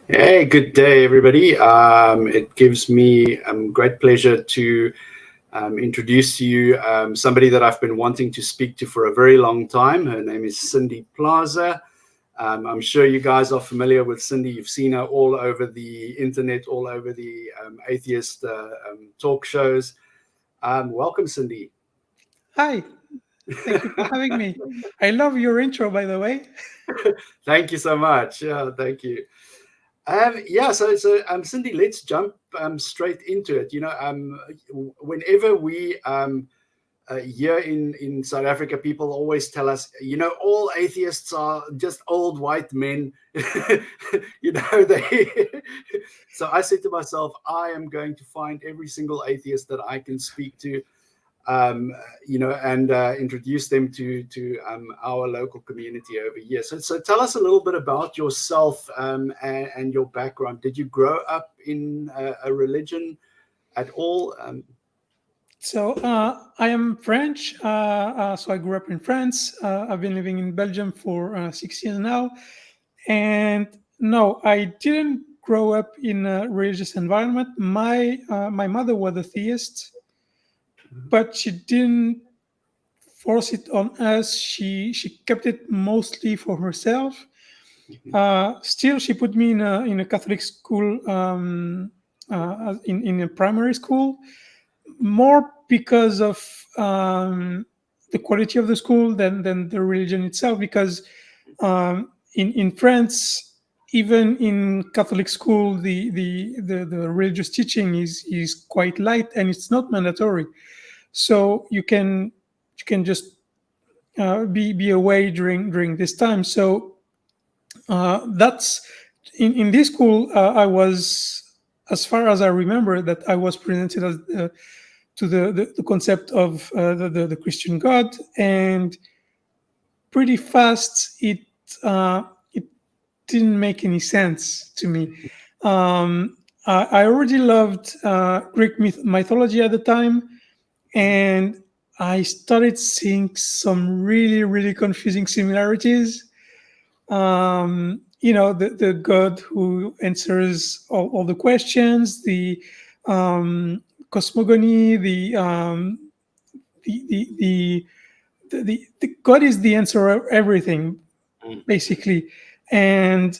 Hey, good day, everybody. It gives me great pleasure to introduce to you somebody that I've been wanting to speak to for a very long time. Her name is Cindy Plaza. I'm sure you guys are familiar with Cindy. You've seen her all over the internet, all over the atheist talk shows. Welcome, Cindy. Hi, thank you for having me. I love your intro, by the way. Thank you so much. Yeah, thank you. Cindy, let's jump straight into it. Whenever we here in South Africa, people always tell us, all atheists are just old white men. They. So I said to myself, I am going to find every single atheist that I can speak to, and introduce them to our local community over here. So tell us a little bit about yourself and your background. Did you grow up in a religion at all? I am French, so I grew up in France. I've been living in Belgium for 6 years now. And no, I didn't grow up in a religious environment. My mother was a theist, but she didn't force it on us. She kept it mostly for herself. Still, she put me in a Catholic school, in a primary school, more because of the quality of the school than the religion itself. Because in France, even in Catholic school, the religious teaching is quite light and it's not mandatory. So you can just be away during this time. So that's in this school. I was, as far as I remember, that I was presented as to the concept of the Christian God, and pretty fast it didn't make any sense to me. I already loved Greek mythology at the time, and I started seeing some really confusing similarities. The God who answers all the questions, the cosmogony, the, the God is the answer of everything, Mm. basically. And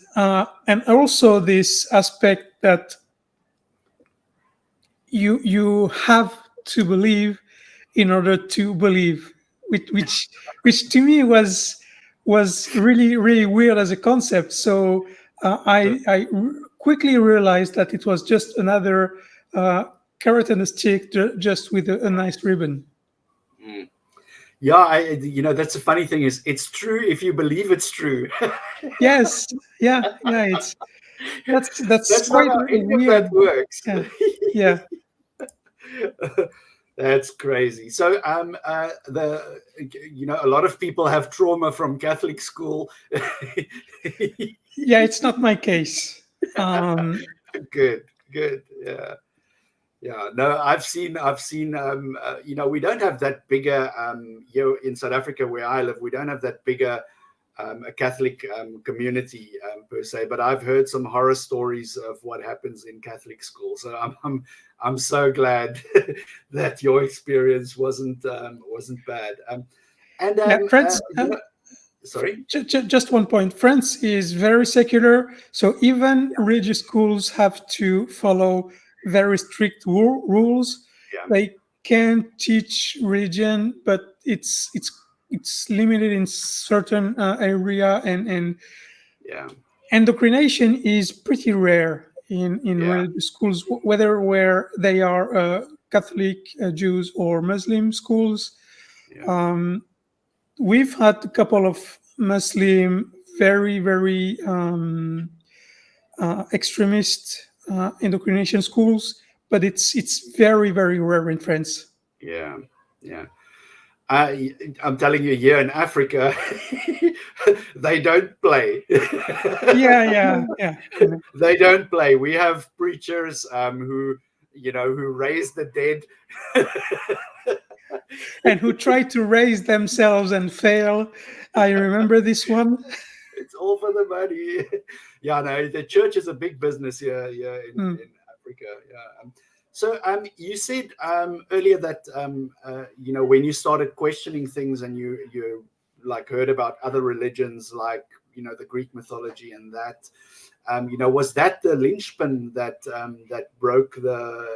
also this aspect that you have to believe in order to believe, which to me was really weird as a concept. So I quickly realized that it was just another carrot and a stick, just with a nice ribbon. Mm. Yeah, that's the funny thing is it's true if you believe it's true. Yes, yeah, that's That's not quite how any of that weird. works. Yeah, yeah. That's crazy. So, a lot of people have trauma from Catholic school. Yeah, it's not my case. Um, Good, good. Yeah, yeah. No, I've seen. We don't have that bigger. Here in South Africa, where I live, we don't have that bigger a Catholic community per se, but I've heard some horror stories of what happens in Catholic school. So I'm so glad that your experience wasn't bad. And yeah, France. sorry. Just one point. France is very secular, so even religious schools have to follow very strict rules. Yeah, They can teach religion, but it's limited in certain area, and yeah, indoctrination is pretty rare in yeah, religious schools, whether where they are Catholic, Jews, or Muslim schools. yeah. Um, we've had a couple of Muslim very extremist indoctrination schools, but it's very rare in France. Yeah, yeah. I'm telling you, here in Africa, they don't play. Yeah, I know. They don't play. We have preachers who raise the dead. And who try to raise themselves and fail. I remember this one. It's all for the money. Yeah, no, the church is a big business here, Mm. in Africa. Yeah. So you said earlier that when you started questioning things and you like heard about other religions like the Greek mythology and that was that the linchpin that broke the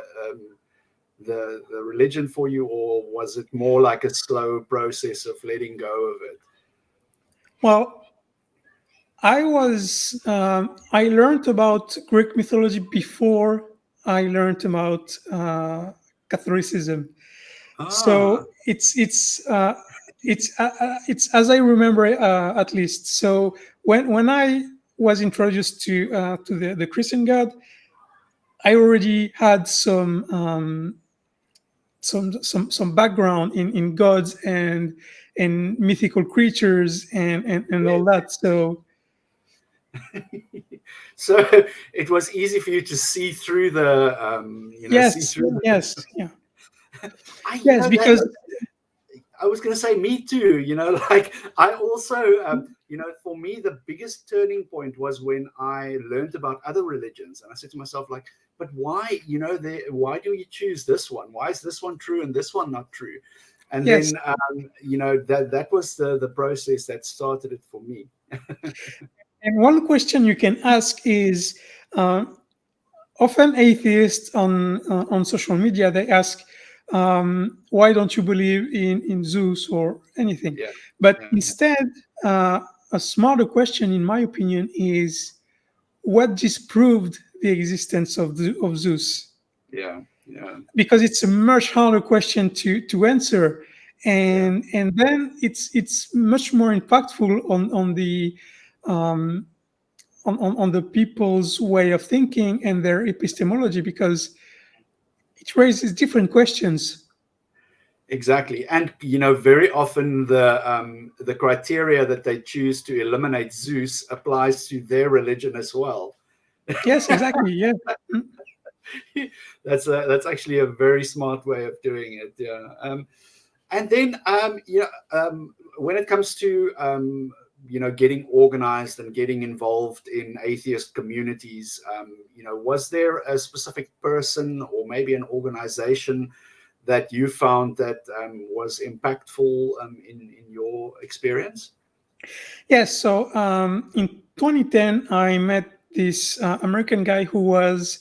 religion for you, or was it more like a slow process of letting go of it? Well, I learned about Greek mythology before I learned about Catholicism. Ah, So it's as I remember, at least. So when I was introduced to the Christian God, I already had some background in gods and mythical creatures and all yes. that. So So it was easy for you to see through the see yes, through the. yes, yeah, I yes, that because I was going to say me too, like I also for me the biggest turning point was when I learned about other religions, and I said to myself, like, but why, why do you choose this one? Why is this one true and this one not true? And yes. then that was the process that started it for me. And one question you can ask is, uh, often atheists on social media, they ask, why don't you believe in Zeus or anything? Yeah, But yeah, instead, uh, a smarter question, in my opinion, is what disproved the existence of Zeus? yeah, yeah, Because it's a much harder question to answer, yeah. and then it's much more impactful on the um, on the people's way of thinking and their epistemology, because it raises different questions. Exactly, and very often the criteria that they choose to eliminate Zeus applies to their religion as well. Yes, exactly. Yeah. Mm. That's actually a very smart way of doing it. Yeah. And then when it comes to getting organized and getting involved in atheist communities, was there a specific person or maybe an organization that you found that was impactful in your experience? Yes. So in 2010, I met this American guy who was,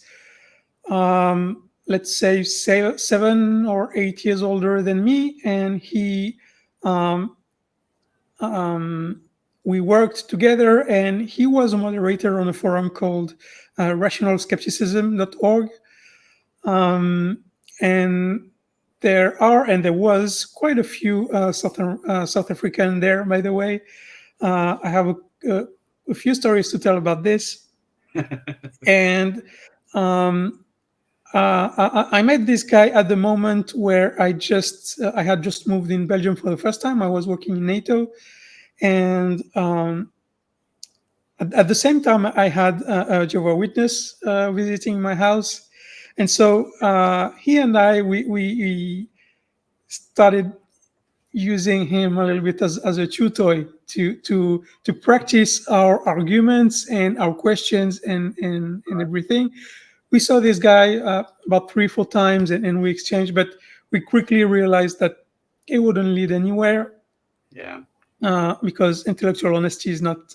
let's say, 7 or 8 years older than me, and he um, um, we worked together, and he was a moderator on a forum called rationalskepticism.org. Um, and there was quite a few South African there, by the way. I have a few stories to tell about this. And um, I met this guy at the moment where I had just moved in Belgium for the first time. I was working in NATO, and at the same time, I had a Jehovah's Witness visiting my house, and so he and I we started using him a little bit as a tutor to practice our arguments and our questions and everything. We saw this guy about 3 4 times, and we exchanged, but we quickly realized that it wouldn't lead anywhere, Yeah. because intellectual honesty is not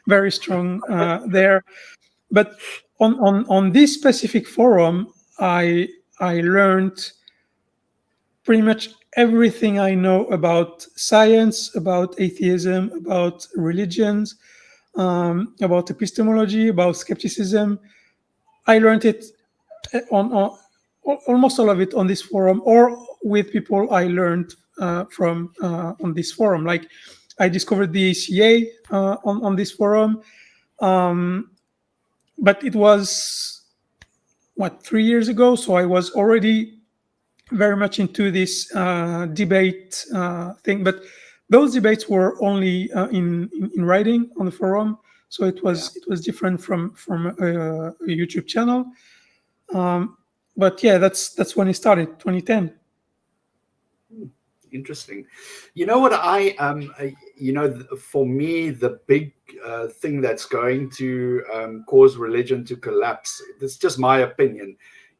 very strong there. But on this specific forum, I learned pretty much everything I know about science, about atheism, about religions, about epistemology, about skepticism. I learned it on almost all of it on this forum, or with people I learned from on this forum. Like, I discovered the ACA on this forum, um, but it was, what, 3 years ago. So I was already very much into this debate thing, but those debates were only in writing on the forum. So Yeah. it was different from a YouTube channel. Um, but yeah, that's when it started, 2010. Interesting. You know what for me, the big thing that's going to cause religion to collapse, it's just my opinion,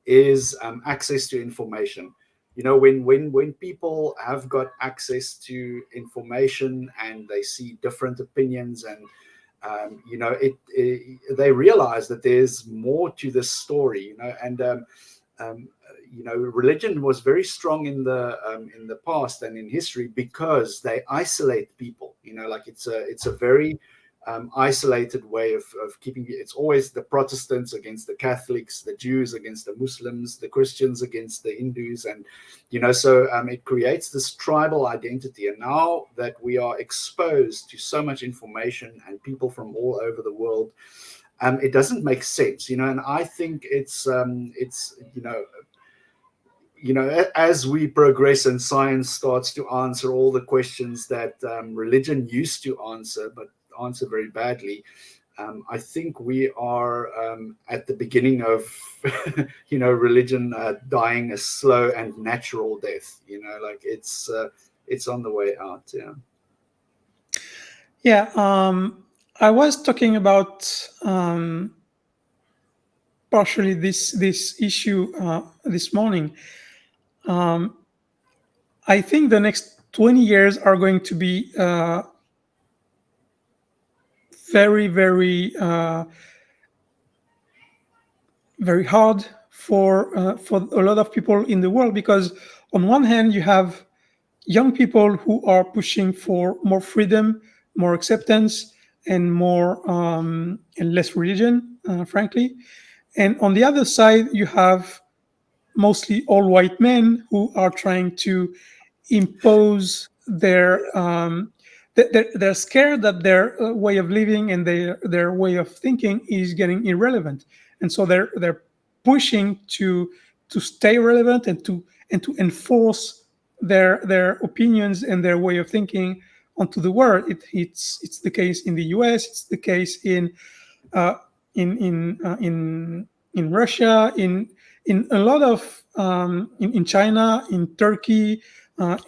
is access to information. When people have got access to information and they see different opinions, and they realize that there's more to this story, and um, religion was very strong in the past and in history because they isolate people. Like it's a very isolated way of keeping. It's always the Protestants against the Catholics, the Jews against the Muslims, the Christians against the Hindus, and so it creates this tribal identity. And now that we are exposed to so much information and people from all over the world, it doesn't make sense, and I think it's as we progress and science starts to answer all the questions that religion used to answer, but answer very badly, I think we are at the beginning of, religion dying a slow and natural death. Like it's on the way out. Yeah. Yeah. I was talking about partially this issue this morning. I think the next 20 years are going to be very, very, very hard for a lot of people in the world, because on one hand you have young people who are pushing for more freedom, more acceptance, and more and less religion, frankly. And on the other side, you have mostly all white men who are trying to impose they're scared that their way of living and their way of thinking is getting irrelevant, and so they're pushing to stay relevant and to enforce their opinions and their way of thinking onto the world. It's the case in the US. It's the case uh, in Russia, in a lot of in China, in Turkey,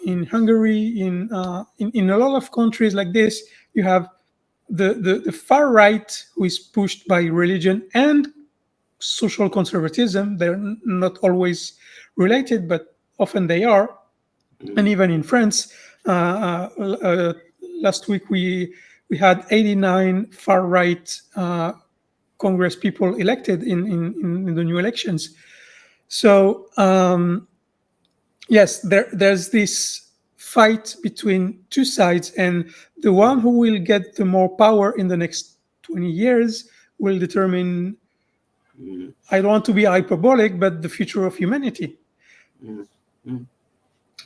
in Hungary, in a lot of countries like this. You have the far right, who is pushed by religion and social conservatism. They're not always related, but often they are. And even in France, last week we had 89 far right Congress people elected in the new elections. So yes, there's this fight between two sides, and the one who will get the more power in the next 20 years will determine, I don't want to be hyperbolic, but the future of humanity. Mm.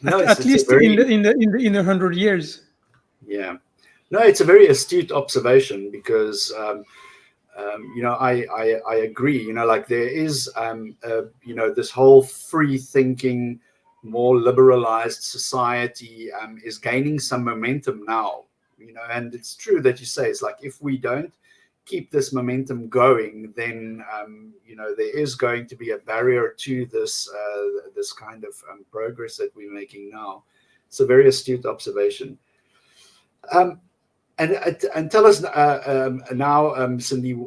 No, At it's a least very, in 100 years. yeah. No, it's a very astute observation because I agree. Like there is this whole free thinking, more liberalized society is gaining some momentum now. And it's true that you say, it's like, if we don't keep this momentum going, then there is going to be a barrier to this kind of progress that we're making now. It's a very astute observation. And tell us now, Cindy,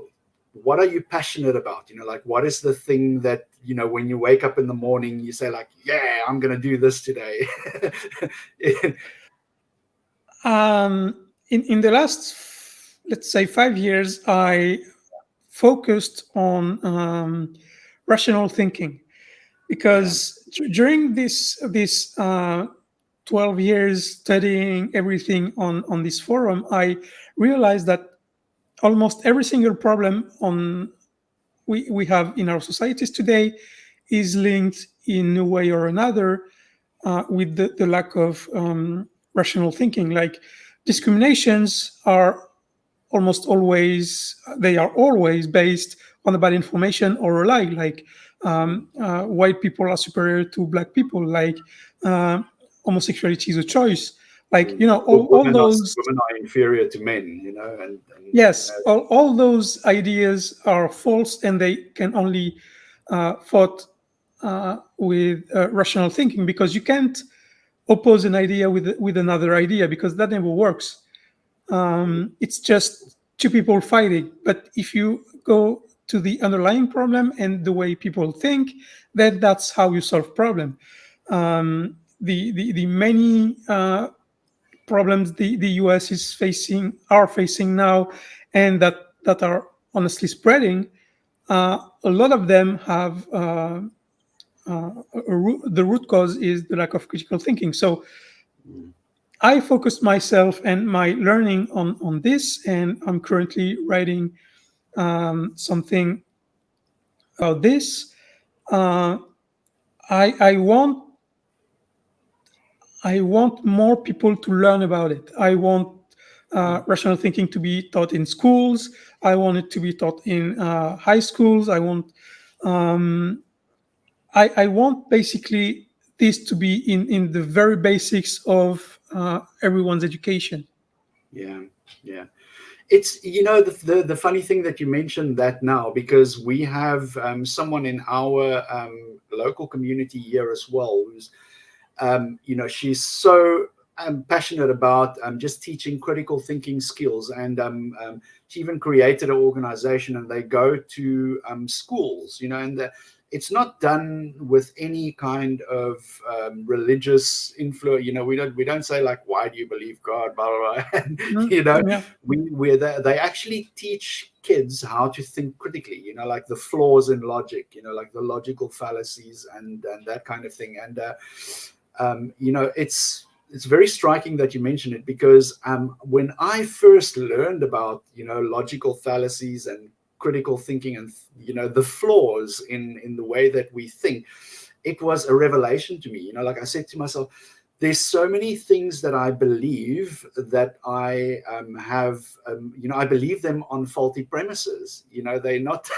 what are you passionate about? Like, what is the thing that, when you wake up in the morning, you say, like, yeah, I'm going to do this today? In the last, let's say, 5 years, I focused on rational thinking, because during this 12 years studying everything on this forum, I realized that almost every single problem we have in our societies today is linked in a way or another with the lack of rational thinking. Like, discriminations are always based on a bad information or a lie. Like, white people are superior to black people. Like, homosexuality is a choice. Like, all those. Women are inferior to men, and Yes, all those ideas are false, and they can only fought with rational thinking, because you can't oppose an idea with another idea, because that never works. It's just two people fighting. But if you go to the underlying problem and the way people think, then that's how you solve problem. The many problems the US are facing now, and that are honestly spreading. A lot of them have the root cause is the lack of critical thinking. So I focused myself and my learning on this, and I'm currently writing something about this. I want more people to learn about it. I want rational thinking to be taught in schools. I want it to be taught in high schools. I want basically this to be in the very basics of everyone's education. Yeah, yeah. It's, you know, the funny thing that you mentioned that now, because we have someone in our local community here as well who's you know, she's so passionate about just teaching critical thinking skills, and she even created an organization, and they go to schools, you know, and it's not done with any kind of religious influence. You know, we don't say like, why do you believe God, blah blah blah. And, you know, Yeah. they actually teach kids how to think critically, you know, like the flaws in logic, you know, like the logical fallacies and that kind of thing. And you know, it's very striking that you mention it, because when I first learned about, you know, logical fallacies and critical thinking, and, you know, the flaws in the way that we think, it was a revelation to me. You know, like I said to myself, there's so many things that I believe that I have, you know, I believe them on faulty premises. You know, they're not.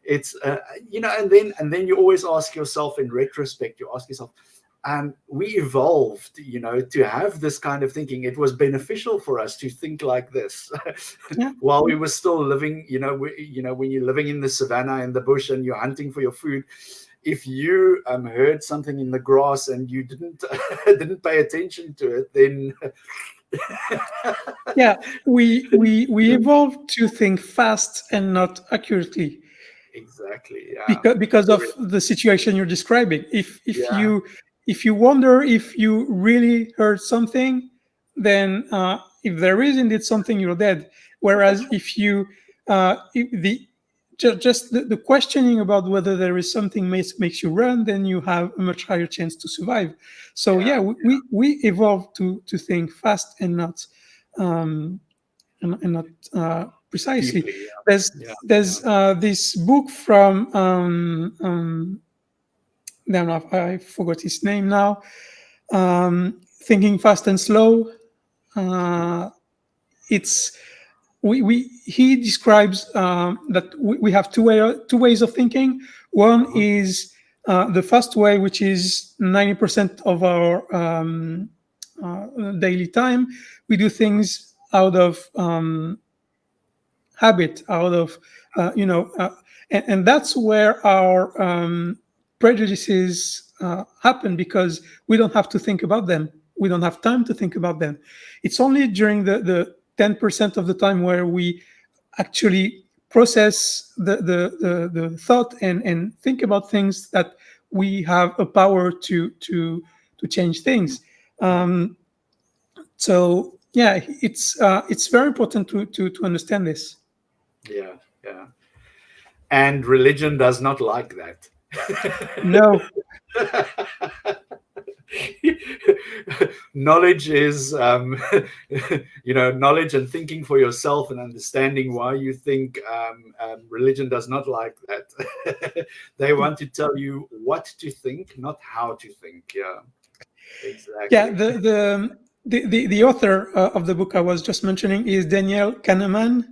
It's you know, and then you always ask yourself, in retrospect, you ask yourself, we evolved, you know, to have this kind of thinking. It was beneficial for us to think like this Yeah. while we were still living, you know, when you're living in the savannah, in the bush, and you're hunting for your food. If you heard something in the grass and you didn't didn't pay attention to it, then Yeah, we evolved to think fast and not accurately, exactly, yeah, because of the situation you're describing. yeah, If you wonder if you really heard something, then if there is indeed something, you're dead. Whereas if just the questioning about whether there is something makes you run, then you have a much higher chance to survive. So yeah, yeah, we evolved to think fast and not precisely. deeply, There's yeah, there's this book from no, I forgot his name now. Thinking Fast and Slow. It's we he describes that we have two ways of thinking. One uh-huh. is the fast way, which is 90% of our daily time. We do things out of habit, out of and that's where our prejudices happen, because we don't have to think about them. We don't have time to think about them. It's only during the 10% of the time where we actually process the thought and think about things that we have a power to change things. So yeah, it's very important to understand this. Yeah, yeah. And religion does not like that. No. Knowledge is you know, knowledge and thinking for yourself and understanding why you think. Religion does not like that. They want to tell you what to think, not how to think. Yeah, Yeah, exactly. the author of the book I was just mentioning is Daniel Kahneman.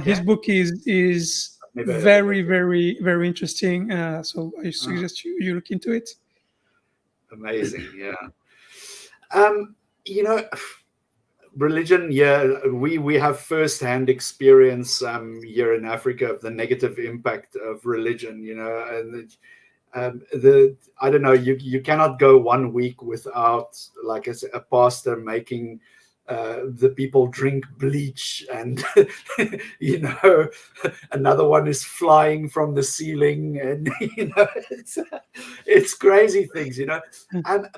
His Okay, book is never heard of it. very, very, very interesting. So I Ah, suggest you look into it. amazing. Yeah. You know, religion, yeah, we have first-hand experience here in Africa of the negative impact of religion, you know, and I don't know, you cannot go 1 week without, like I said, a pastor making the people drink bleach, and another one is flying from the ceiling, and it's crazy things.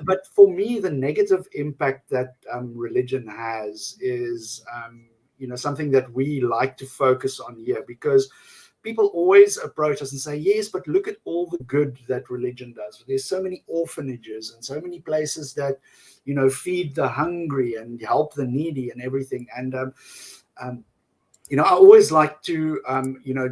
But for me, the negative impact that religion has is something that we like to focus on here, because people always approach us and say, yes, but look at all the good that religion does. There's so many orphanages and so many places that feed the hungry and help the needy and everything. And I always like to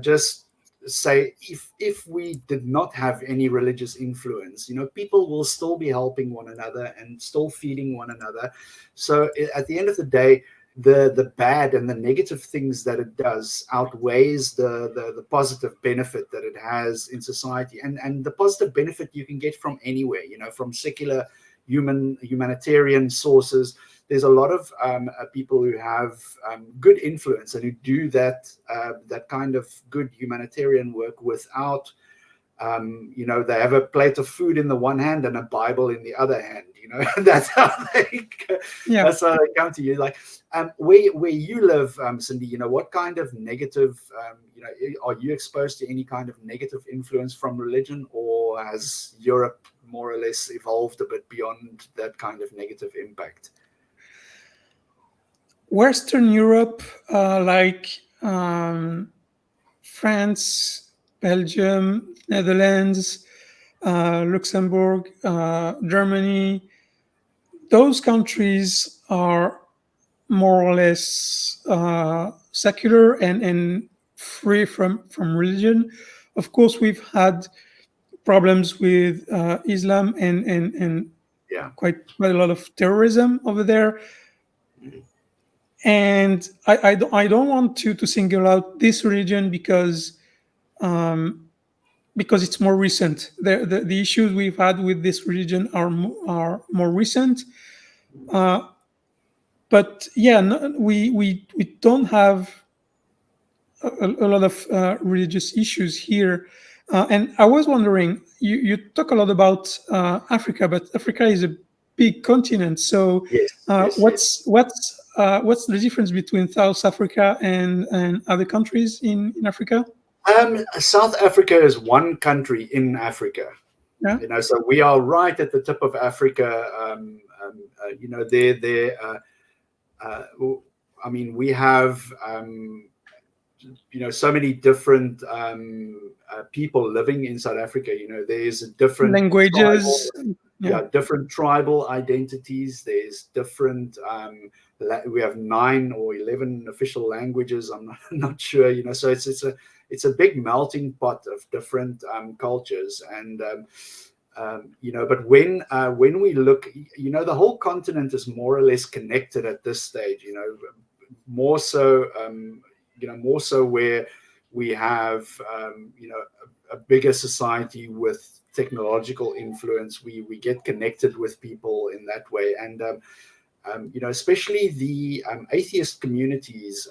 just say, if we did not have any religious influence, people will still be helping one another and still feeding one another. So at the end of the day, the bad and the negative things that it does outweighs the positive benefit that it has in society, and the positive benefit you can get from anywhere, from secular humanitarian sources. There's a lot of people who have good influence and who do that kind of good humanitarian work without, they have a plate of food in the one hand and a Bible in the other hand. That's how they come to you. Like where you live, Cindy, what kind of negative, are you exposed to any kind of negative influence from religion, or has Europe more or less evolved a bit beyond that kind of negative impact? Western Europe, like France, Belgium, Netherlands, Luxembourg, Germany, those countries are more or less secular and free from religion. Of course, we've had problems with Islam and quite a lot of terrorism over there. And I don't want to single out this religion because it's more recent. The issues we've had with this religion are more recent. But yeah, no, we don't have a lot of religious issues here. And I was wondering, you talk a lot about Africa, but Africa is a big continent. So what's the difference between South Africa and other countries in Africa? South Africa is one country in Africa. Yeah. So we are right at the tip of Africa. I mean, we have so many different people living in South Africa. There's different languages, different tribal identities. There's different. We have 9 or 11 official languages. I'm not sure. So it's a big melting pot of different cultures. And but when we look, the whole continent is more or less connected at this stage. More so. More so where we have, a bigger society with technological influence. We get connected with people in that way. And, especially the atheist communities,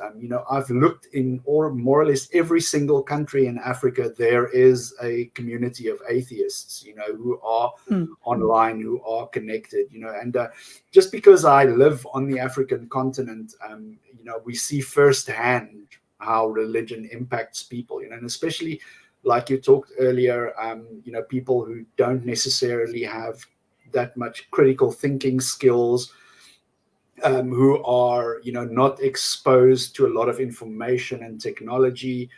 I've looked in more or less every single country in Africa. There is a community of atheists, who are online, who are connected, and just because I live on the African continent, we see firsthand how religion impacts people, and especially like you talked earlier, people who don't necessarily have that much critical thinking skills, who are, not exposed to a lot of information and technology.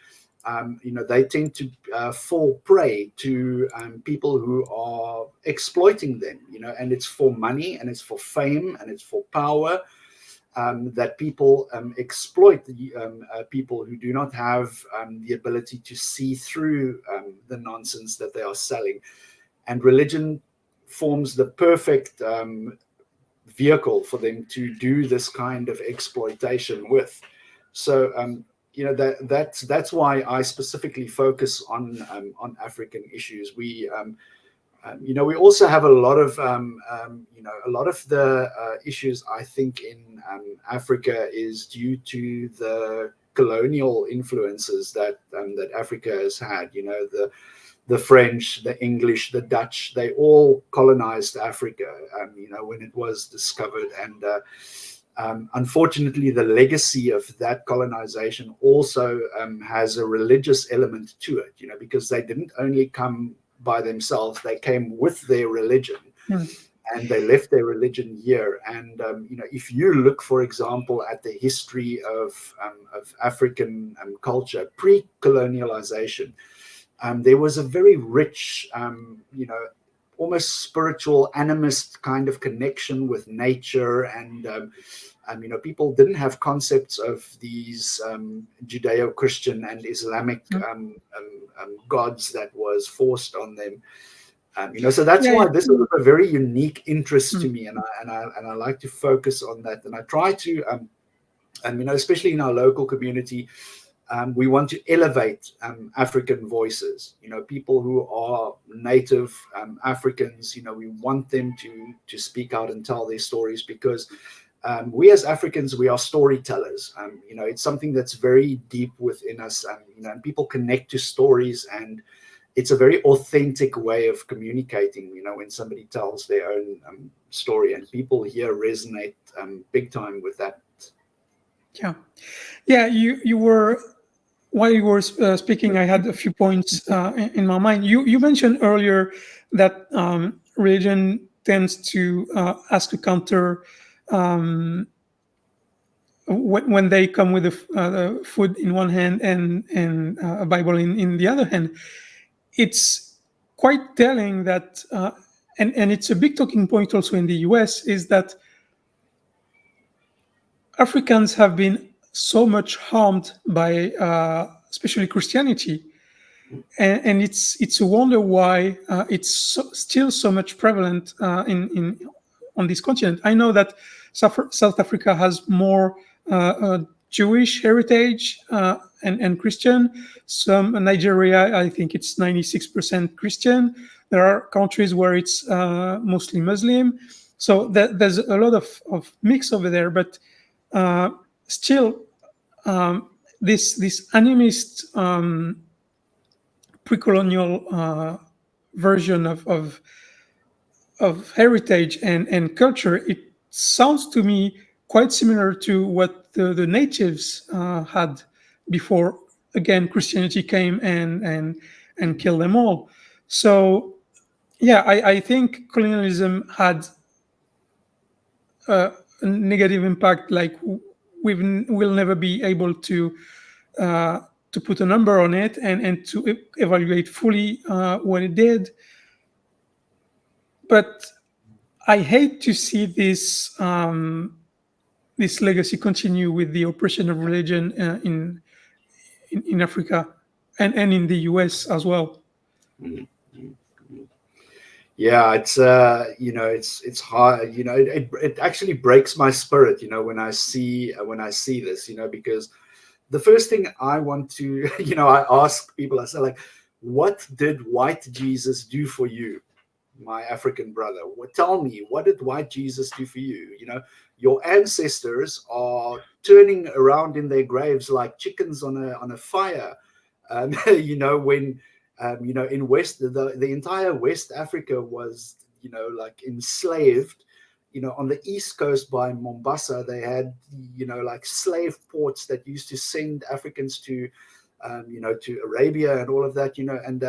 They tend to fall prey to people who are exploiting them, and it's for money and it's for fame and it's for power. That people exploit people who do not have the ability to see through the nonsense that they are selling. And religion forms the perfect vehicle for them to do this kind of exploitation with. So, that's why I specifically focus on African issues. We also have a lot of the issues, I think, in Africa is due to the colonial influences that Africa has had. the French, the English, the Dutch, they all colonized Africa, when it was discovered. And unfortunately, the legacy of that colonization also has a religious element to it, because they didn't only come by themselves, they came with their religion. And they left their religion here. And if you look, for example, at the history of African culture pre-colonialization, there was a very rich, almost spiritual animist kind of connection with nature. And people didn't have concepts of these Judeo-Christian and Islamic gods that was forced on them. So that's why this is a very unique interest to me, and I like to focus on that. And I try to, especially in our local community, we want to elevate African voices. People who are native Africans. We want them to speak out and tell their stories, because we as Africans, we are storytellers. It's something that's very deep within us. And people connect to stories, and it's a very authentic way of communicating, when somebody tells their own story, and people here resonate big time with that. Yeah. You were, while you were speaking, I had a few points in my mind. You mentioned earlier that religion tends to ask a counter when they come with the food in one hand and a Bible in the other hand. It's quite telling that, and it's a big talking point also in the US, is that Africans have been so much harmed by especially Christianity, and it's a wonder why it's still so much prevalent in on this continent. I know that South Africa has more Jewish heritage and Christian. Some Nigeria, I think it's 96% Christian. There are countries where it's mostly Muslim. So there's a lot of mix over there, but still, this animist pre-colonial version of heritage and culture, it sounds to me quite similar to what the natives had before, again, Christianity came and killed them all. So yeah, I think colonialism had a negative impact. Like, we'll never be able to put a number on it and to evaluate fully what it did. But I hate to see this this legacy continue with the oppression of religion in Africa and in the US as well. Yeah, it's it's hard. It actually breaks my spirit, when I see this, because the first thing I want to, I ask people, I say, like, what did white Jesus do for you, my African brother? Tell me, what did white Jesus do for you? Your ancestors are turning around in their graves like chickens on a fire. When in West, the entire West Africa was, like enslaved. On the East Coast by Mombasa, they had, like slave ports that used to send Africans to, to Arabia and all of that, and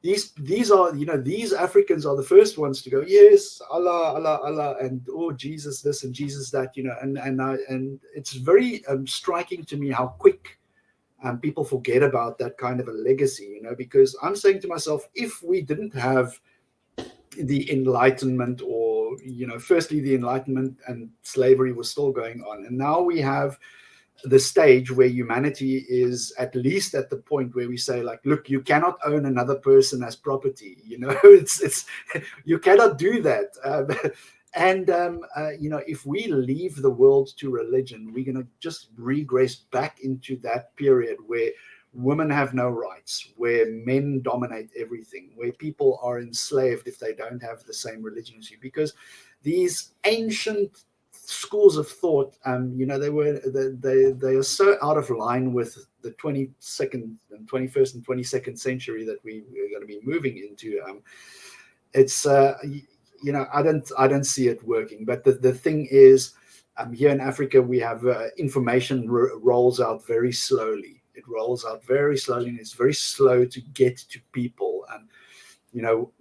these are, these Africans are the first ones to go, yes, Allah, Allah, Allah, and oh, Jesus this and Jesus that, and it's very striking to me how quick people forget about that kind of a legacy, because I'm saying to myself, if we didn't have the Enlightenment, or firstly the Enlightenment and slavery was still going on, and now we have the stage where humanity is at least at the point where we say, like, look, you cannot own another person as property. It's you cannot do that. And if we leave the world to religion, we're going to just regress back into that period where women have no rights, where men dominate everything, where people are enslaved if they don't have the same religion as you, because these ancient schools of thought, they are so out of line with the 22nd and 21st and 22nd century that we are going to be moving into. It's I don't see it working. But the thing is, here in Africa, we have information rolls out very slowly. It rolls out very slowly, and it's very slow to get to people. And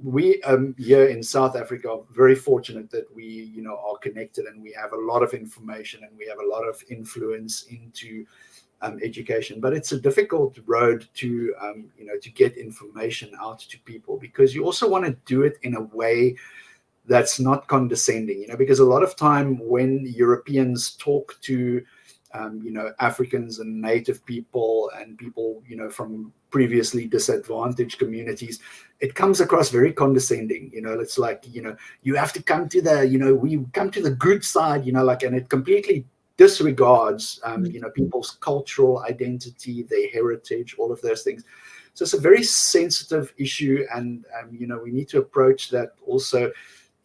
we here in South Africa are very fortunate that we are connected, and we have a lot of information, and we have a lot of influence into education. But it's a difficult road to to get information out to people, because you also want to do it in a way that's not condescending, because a lot of time when Europeans talk to Africans and native people and people from previously disadvantaged communities, it comes across very condescending. It's like, you have to come to the we come to the good side, and it completely disregards people's cultural identity, their heritage, all of those things. So it's a very sensitive issue, and we need to approach that also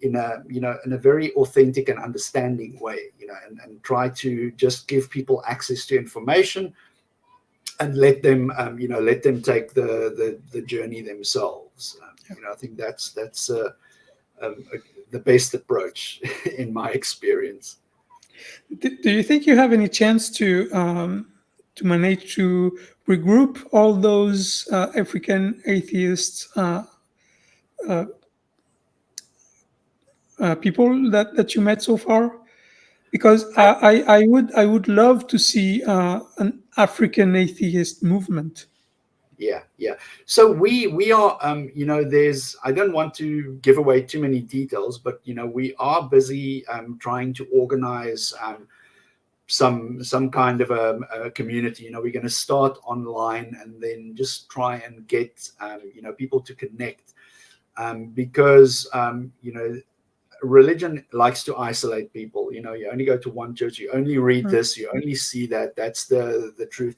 in a very authentic and understanding way, and try to just give people access to information, and let them take the journey themselves. I think that's the best approach in my experience. Do you think you have any chance to manage to regroup all those African atheists people that you met so far? Because I would love to see an African atheist movement. Yeah. So we are, there's, I don't want to give away too many details, but we are busy trying to organize some kind of a community. We're going to start online, and then just try and get people to connect, because religion likes to isolate people. You only go to one church, you only read this, you only see that. That's the truth.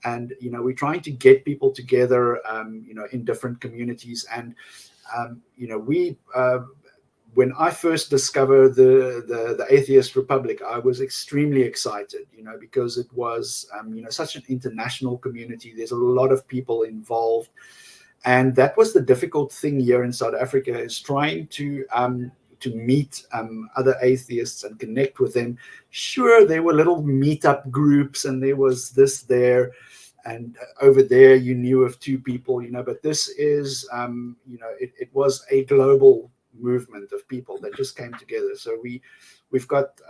And we're trying to get people together in different communities. And we when I first discovered the Atheist Republic, I was extremely excited, because it was such an international community. There's a lot of people involved, and that was the difficult thing here in South Africa, is trying to meet other atheists and connect with them. Sure, there were little meetup groups, and there was this there, and over there you knew of two people, but this is, it was a global movement of people that just came together. So we've got,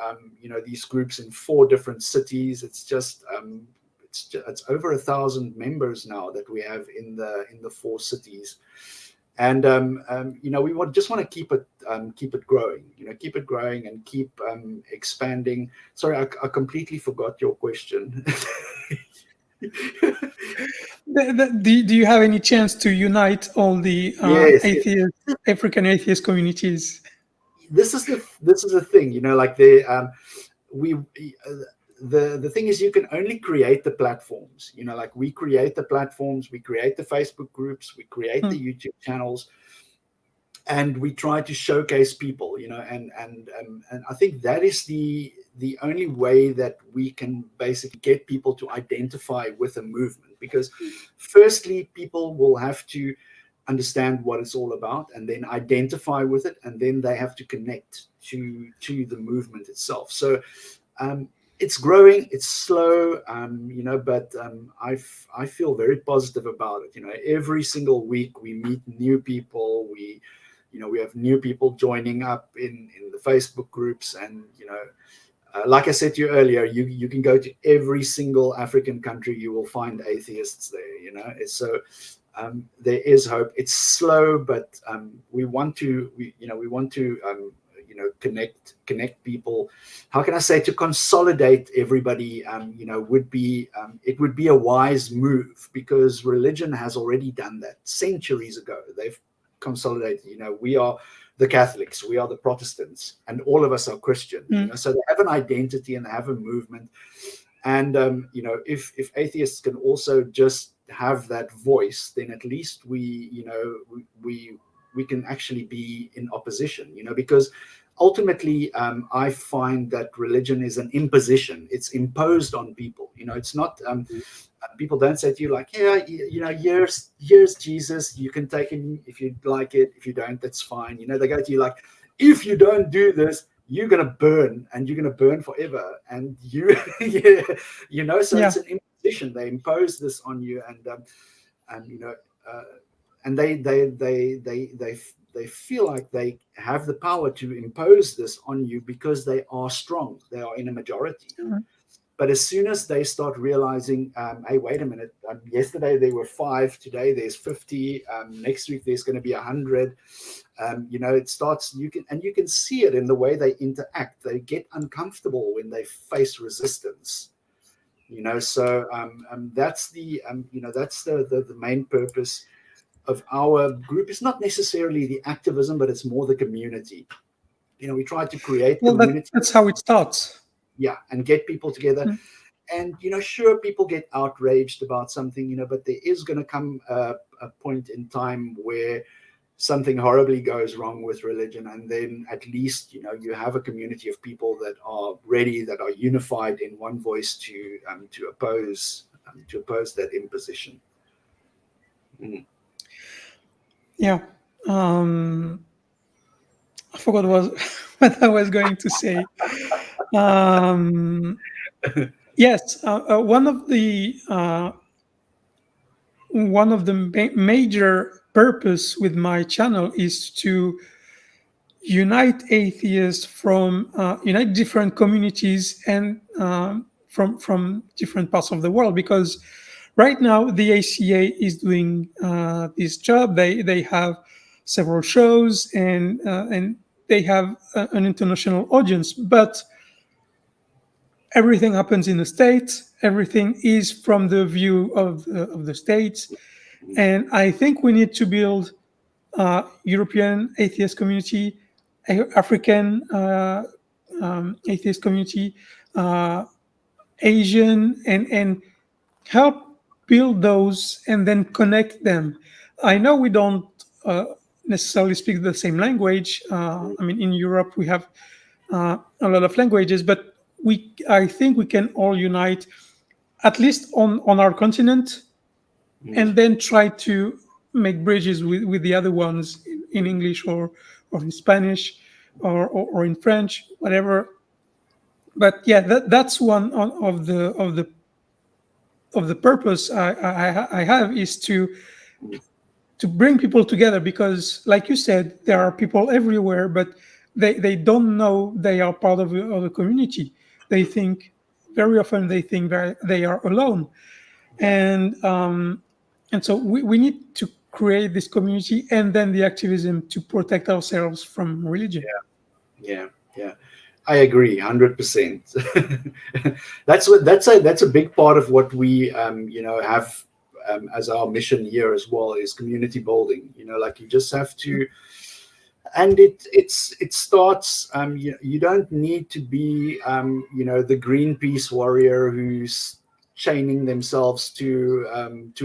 these groups in 4 different cities. It's just, it's over 1,000 members now that we have in the 4 cities. And we just want to keep it growing, keep it growing, and keep expanding. Sorry, I completely forgot your question. Do you have any chance to unite all the Yes. African atheist communities? This is the thing, like the thing is, you can only create the platforms, like we create the platforms, we create the Facebook groups, we create the YouTube channels, and we try to showcase people, and I think that is the only way that we can basically get people to identify with a movement. Because firstly, people will have to understand what it's all about, and then identify with it, and then they have to connect to the movement itself. So it's growing, it's slow, but I feel very positive about it. Every single week we meet new people. We have new people joining up in the Facebook groups, and like I said to you earlier, you can go to every single African country, you will find atheists there. So there is hope. It's slow, but we want to connect people. How can I say, to consolidate everybody? Would be it would be a wise move, because religion has already done that centuries ago. They've consolidated. We are the Catholics, we are the Protestants, and all of us are Christian. So they have an identity and they have a movement. And if atheists can also just have that voice, then at least we can actually be in opposition. Because ultimately, I find that religion is an imposition. It's imposed on people. It's not. People don't say to you like, yeah, here's Jesus. You can take him if you like it. If you don't, that's fine. They go to you like, if you don't do this, you're gonna burn, and you're gonna burn forever. And you, yeah, so Yeah. it's an imposition. They impose this on you, and uh, and they feel like they have the power to impose this on you because they are strong. They are in a majority. Mhm. But as soon as they start realizing, hey, wait a minute, yesterday there were 5, today there's 50, next week there's going to be 100. It starts. You can see it in the way they interact. They get uncomfortable when they face resistance. So that's the main purpose of our group. Is not necessarily the activism, but it's more the community. We try to create Well, community, that's how it starts. yeah, and get people together. Mm. And sure, people get outraged about something, but there is going to come a point in time where something horribly goes wrong with religion, and then at least you have a community of people that are ready, that are unified in one voice to oppose that imposition. Mm. Yeah. Um, I forgot what I was going to say. Um, yes, one of the major purpose with my channel is to unite atheists from unite different communities and from different parts of the world, because right now the ACA is doing this job. They have several shows and they have an international audience, but everything happens in the States. Everything is from the view of the States, and I think we need to build European atheist community, African atheist community, uh, Asian, and help build those and then connect them. I know we don't necessarily speak the same language. I mean, in Europe we have a lot of languages, but I think we can all unite at least on our continent, Mm. and then try to make bridges with the other ones in English or in Spanish or in French, whatever. But yeah, that's one of the purpose I have, is to bring people together, because like you said, there are people everywhere, but they don't know they are part of a community. They think very often they are alone, Yeah, and and so we need to create this community and then the activism to protect ourselves from religion. yeah, yeah. I agree, 100%. That's a big part of what we have as our mission here as well, is community building. Like, you just have to, and it starts. You don't need to be the Greenpeace warrior who's chaining themselves to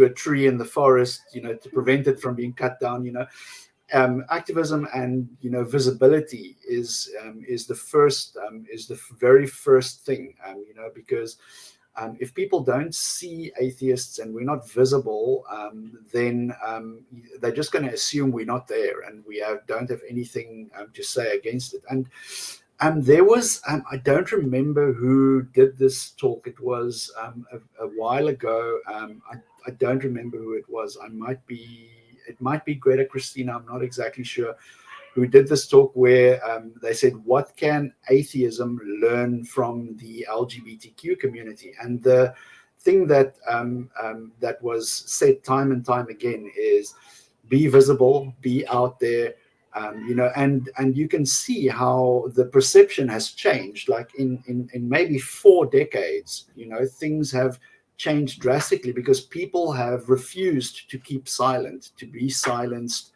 a tree in the forest, to prevent it from being cut down. Activism and visibility is the very first thing, because if people don't see atheists and we're not visible, then they're just going to assume we're not there, and we don't have anything to say against it. And there was, I don't remember who did this talk. It was a while ago. I don't remember who it was. It might be Greta Christina. I'm not exactly sure, who did this talk where they said, what can atheism learn from the LGBTQ community? And the thing that was said time and time again is, be visible, be out there. And you can see how the perception has changed. Like in maybe 4 decades, things have changed drastically, because people have refused to keep silent, to be silenced.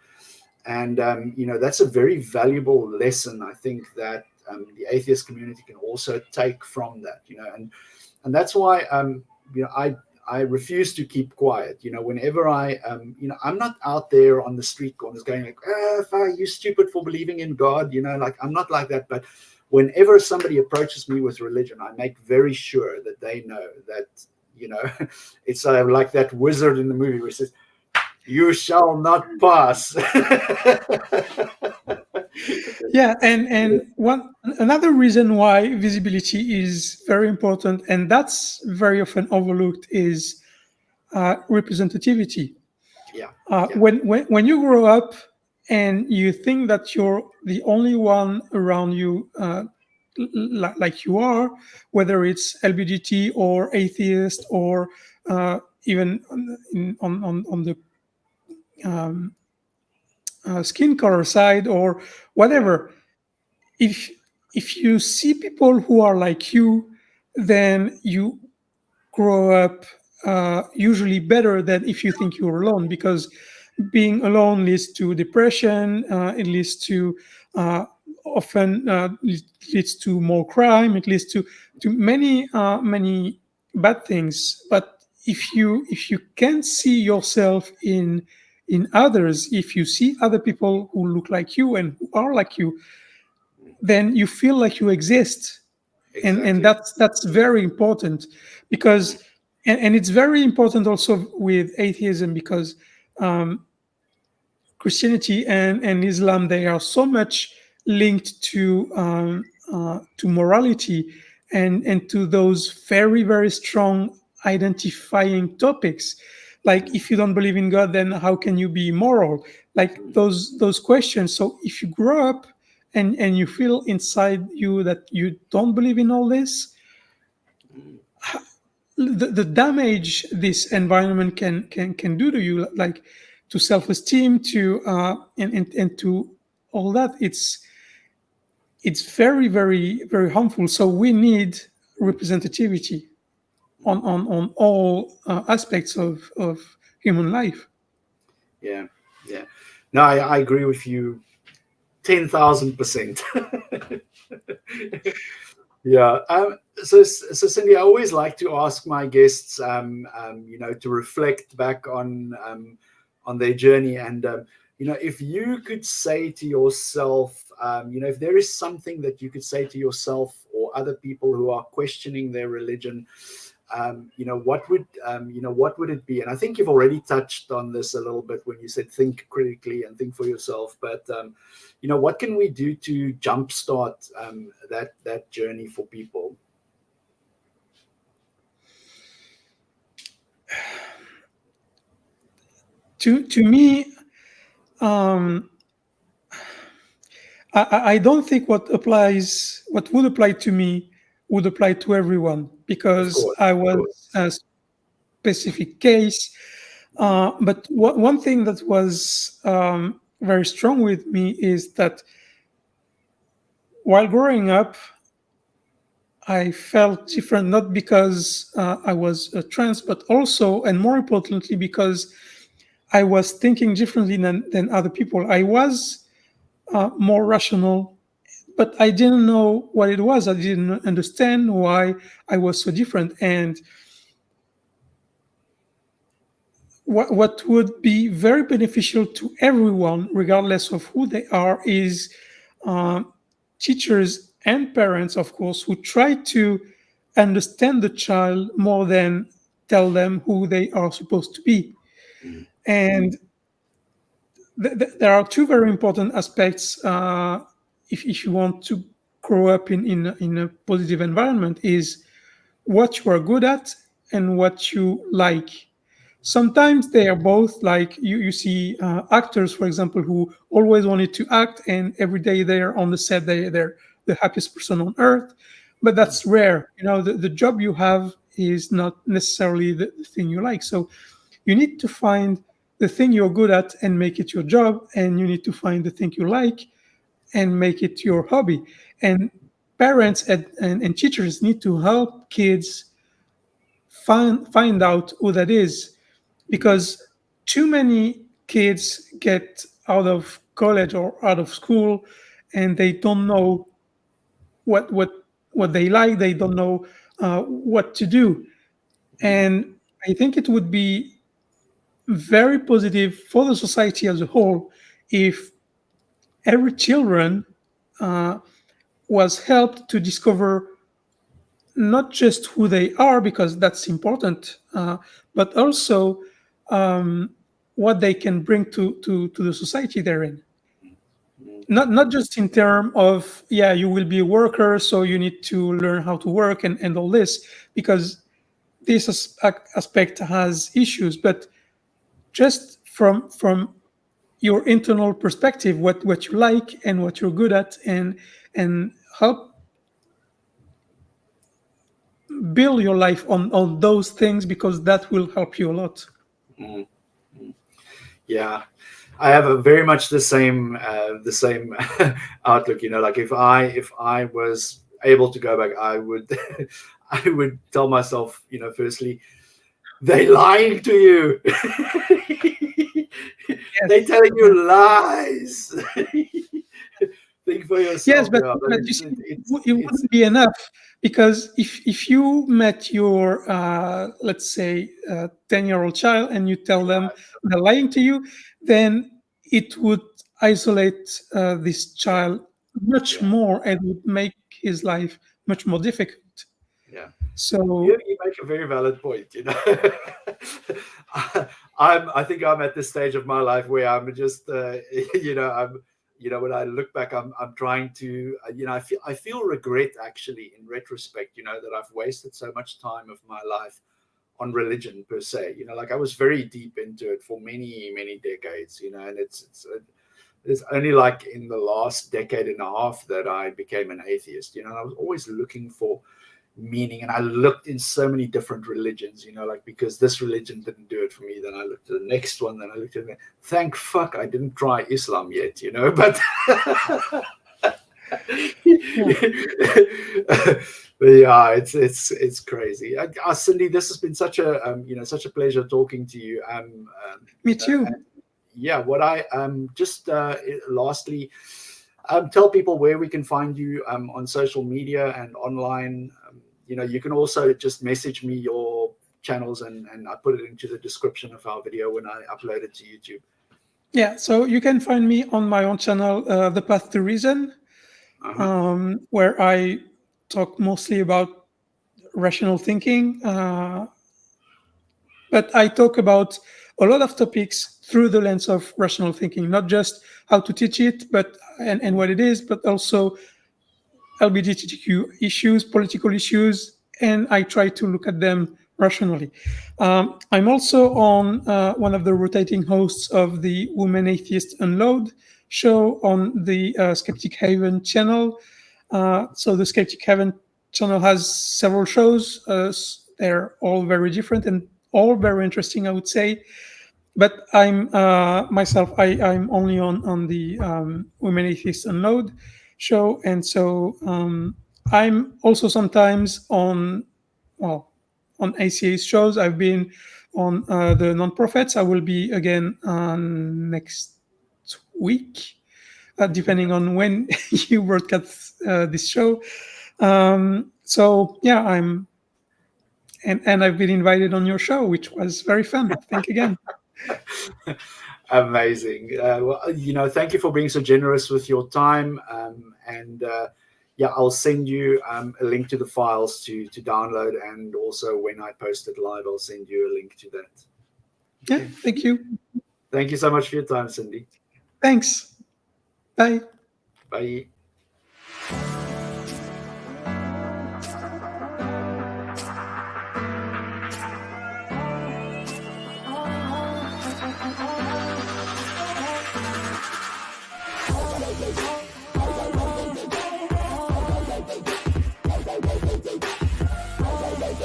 And that's a very valuable lesson, I think, that the atheist community can also take from that. And that's why I refuse to keep quiet. Whenever I'm not out there on the street corners going like, you stupid for believing in God. Like, I'm not like that. But whenever somebody approaches me with religion, I make very sure that they know that, it's like that wizard in the movie where he says, "You shall not pass." Yeah, and another reason why visibility is very important, and that's very often overlooked, is representativity. Yeah. When you grow up and you think that you're the only one around you, like you are, whether it's LGBT or atheist or even on the skin color side or Yeah. whatever, if if you see people who are like you, then you grow up usually better than if you think you're alone, because being alone leads to depression. It leads to often leads to more crime. It leads to many bad things. But if you can see yourself in others, if you see other people who look like you and who are like you, then you feel like you exist. And Exactly. that's very important, because and it's very important also with atheism, because Christianity and Islam, they are so much linked to morality and to those very very strong identifying topics. Like, if you don't believe in God, then how can you be moral? Like those questions. So if you grow up and you feel inside you that you don't believe in all this, the damage this environment can do to you, like to self-esteem, to and to all that, it's very very very harmful. So we need representativity on all aspects of human life. Yeah. Yeah. No, I agree with you 10,000%. Yeah. So Cindy, I always like to ask my guests, to reflect back on their journey, and if you could say to yourself, if there is something that you could say to yourself or other people who are questioning their religion, what would it be? And I think you've already touched on this a little bit when you said think critically and think for yourself. But what can we do to jumpstart that journey for people? To me, um, I don't think what would apply to me would apply to everyone, Of because course, I of was course. a specific case. But one thing that was very strong with me is that while growing up, I felt different, not because I was trans, but also, and more importantly, because I was thinking differently than other people. I was more rational, but I didn't know what it was. I didn't understand why I was so different. And what would be very beneficial to everyone, regardless of who they are, is uh, teachers and parents, of course, who try to understand the child more than tell them who they are supposed to be. Mm. And there are two very important aspects if you want to grow up in a positive environment, is what you are good at and what you like. Sometimes they are both. Like you see actors, for example, who always wanted to act, and every day they're on the set, they're the happiest person on earth. But that's rare. The job you have is not necessarily the thing you like. So you need to find the thing you're good at and make it your job, and you need to find the thing you like and make it your hobby. And parents and teachers need to help kids find out who that is, because too many kids get out of college or out of school and they don't know what what what they like. They don't know what to do. And I think it would be very positive for the society as a whole if every children was helped to discover not just who they are, because that's important, but also what they can bring to the society they're in. Not just in terms of, yeah, you will be a worker, so you need to learn how to work and all this, because this aspect has issues, but just from your internal perspective, what you like and what you're good at, and help build your life on those things, because that will help you a lot. Mm. Yeah, I have a very much the same outlook. Like if I was able to go back, I would I would tell myself, firstly, they lying to you. Yes. They telling you lies. Think for yourself. Yes, but you see, it wouldn't be enough, because if you met your let's say 10-year-old child and you tell them they're lying to you, then it would isolate this child much more and would make his life much more difficult. Yeah. So you make a very valid point. I think I'm at this stage of my life where I'm just when I look back, I'm trying to I feel regret, actually, in retrospect, that I've wasted so much time of my life on religion per se. Like I was very deep into it for many decades, and it's only like in the last decade and a half that I became an atheist. I was always looking for meaning, and I looked in so many different religions, like, because this religion didn't do it for me, then I looked at the next one, then I looked at it. Thank fuck I didn't try Islam yet, but but yeah, it's crazy. Cindy, this has been such a pleasure talking to you. me too. Yeah, what I just lastly, tell people where we can find you on social media and online. You can also just message me your channels, and I put it into the description of our video when I upload it to YouTube. Yeah, so you can find me on my own channel, The Path to Reason, where I talk mostly about rational thinking, but I talk about a lot of topics through the lens of rational thinking, not just how to teach it, but and what it is, but also LGBTQ issues, political issues, and I try to look at them rationally. I'm also on one of the rotating hosts of the Women Atheist Unload show on the Skeptic Haven channel. So the Skeptic Haven channel has several shows. They're all very different and all very interesting, I would say. But I'm myself, I'm only on the Women Atheist Unload show, and so I'm also sometimes on ACA's shows. I've been on the non-profits. I will be again next week, depending on when you broadcast this show. So yeah, and I've been invited on your show, which was very fun. Thank you again. Amazing. Well, thank you for being so generous with your time. And I'll send you a link to the files to download, and also when I post it live, I'll send you a link to that. Yeah, thank you. Thank you so much for your time, Cindy. Thanks. Bye. Bye.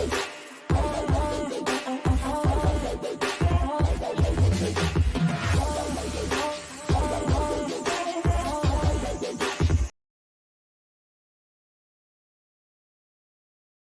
Bye.